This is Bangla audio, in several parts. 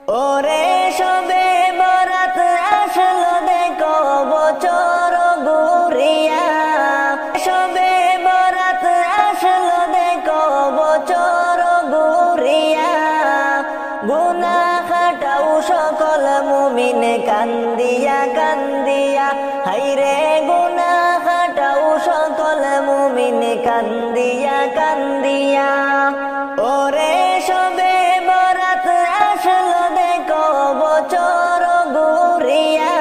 ওরে সবে বরাত আসলো দেখো বছর ঘুরিয়া, সবে বরাত আসলো দেখো বছর ঘুরিয়া, গুনাহ খাটাও সকল মুমিন কান্দিয়া কান্দিয়া, হায়রে গুনাহ খাটাও সকল মুমিন কান্দিয়া কান্দিয়া। ওরে সবে বরাত আসলো দেখো বছর ঘুরিয়া,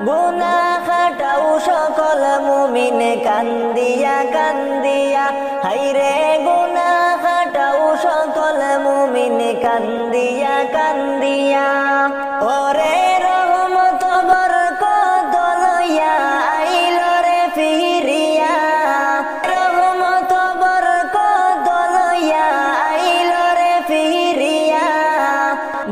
গুনাহ খাটাও সকল মুমিন কান্দিয়া কান্দিয়া, হায়রে গুনাহ খাটাও সকল মুমিন কান্দিয়া কান্দিয়া। ওরে রহমত বরকত লইয়া আইল রে ফিরিয়া, রহমত বরকত লইয়া আইল রে ফিরিয়া,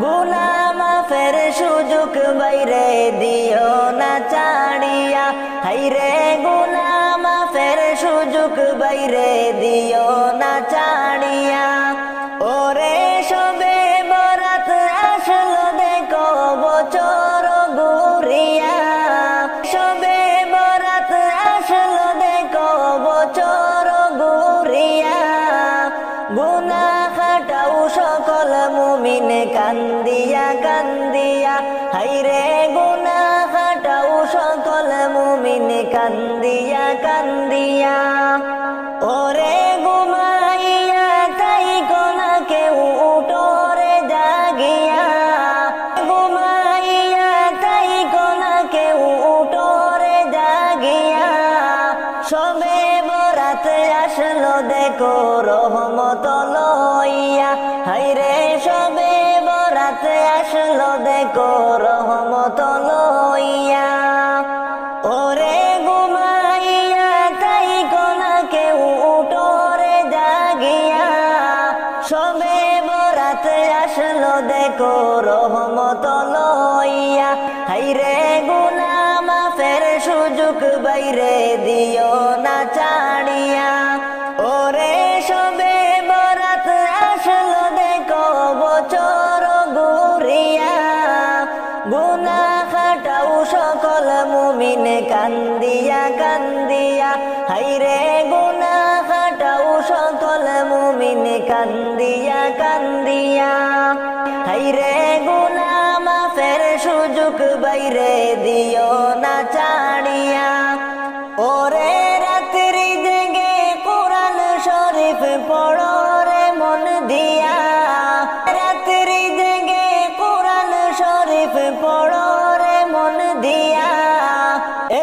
গুনাহ মাফের সুযোগ বাইরে দিও না ছাড়িয়া, হায়রে গুনাহ মাফের সুযোগ বাইরে দিও না ছাড়িয়া। ওরে সবে বরাত আসলো দেখো বছর ঘুরিয়া, সবে বরাত আসলো দেখো বছর ঘুরিয়া, গুনাহ খাটাও সকল মুমিন কান্দিয়া কান্দিয়া, হায়রে গুনাহ খাটাও সকল মুমিন কান্দিয়া কান্দিয়া। ওরে ঘুমাইয়া তাই কোনা কেউ উঠোরে জাগিয়া, ঘুমাইয়া তাই কোনা কেউ উঠোরে জাগিয়া, সবে বরাত আসলো দেখো রহমত লইয়া, হায়রে সবে বরাত আসলো দেখো রহমত লইয়া। ওরে ঘুমাইয়া তাই কোনা কেউ উঠোরে জাগিয়া, সবে বরাত আসলো দেখো রহমত লইয়া, হায়রে গুনাহ মাফের সুযোগ বাইরে দিও না ছাড়িয়া। ওরে সবে বরাত আসলো দেখো বছর ঘুরিয়া, গুনাহ খাটাও সকল মুমিন কান্দিয়া কান্দিয়া, হায়রে গুনাহ খাটাও সকল মুমিন কান্দিয়া কান্দিয়া, হায়রে গুনাহ মাফের সুযোগ বাইরে দিও না ছাড়িয়া। ওরে রাত্রি জেগে কোরআন শরীফ পড়ো রে মন দিয়া, রাত্রি জেগে কোরআন শরীফ পড়ো রে মন দিয়া,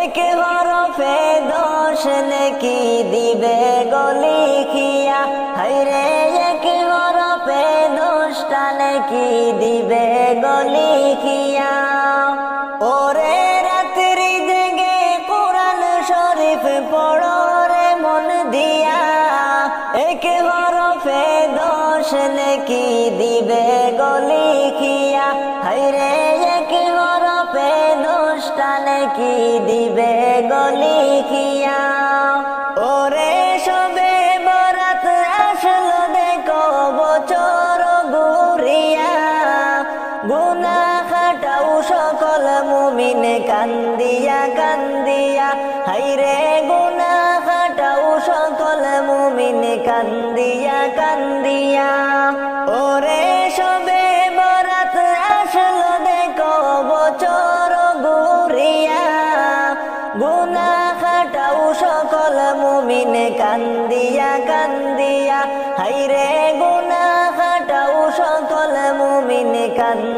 এক হরফে 10 নেকি দিবে গো লিখিয়া, হায়রে এক হরফে 10টা নেকি দিবে গো লিখিয়া। ওরে রাত্রি জেগে কোরআন শরীফ পড়ো রে মন দিয়া, এক হরফে 10 নেকি দিবে গো লিখিয়া, হায়রে এক হরফে 10টা নেকি দিবে গো লিখিয়া। ওরে সবে বরাত আসলো দেখো বছর ঘুরিয়া, গুনাহ খাটাও সকল মুমিন কান্দিয়া কান্দিয়া, হায়রে গুনাহ খাটাও সকল মুমিন কান্দিয়া কান্দিয়া। ওরে সবে বরাত আসলো দেখো বছর ঘুরিয়া, গুনাহ খাটাও সকল মুমিন কান্দিয়া কান্দিয়া, হায়রে গুনাহ খাটাও সকল মুমিন কান্দিয়া